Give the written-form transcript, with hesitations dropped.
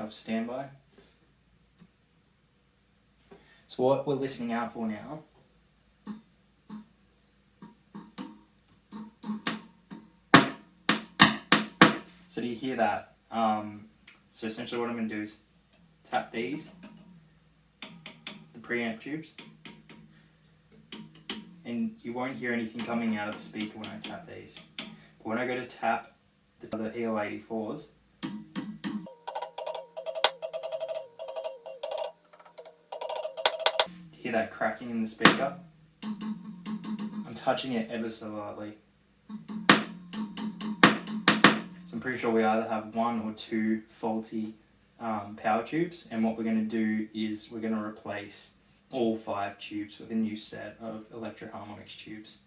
up standby. So what we're listening out for now so do you hear that? So essentially what I'm going to do is tap these, the preamp tubes, and you won't hear anything coming out of the speaker when I tap these. But when I go to tap the EL84s, hear that cracking in the speaker? I'm touching it ever so lightly. So I'm pretty sure we either have one or two faulty power tubes, and what we're going to do is we're going to replace all 5 tubes with a new set of electro-harmonix tubes.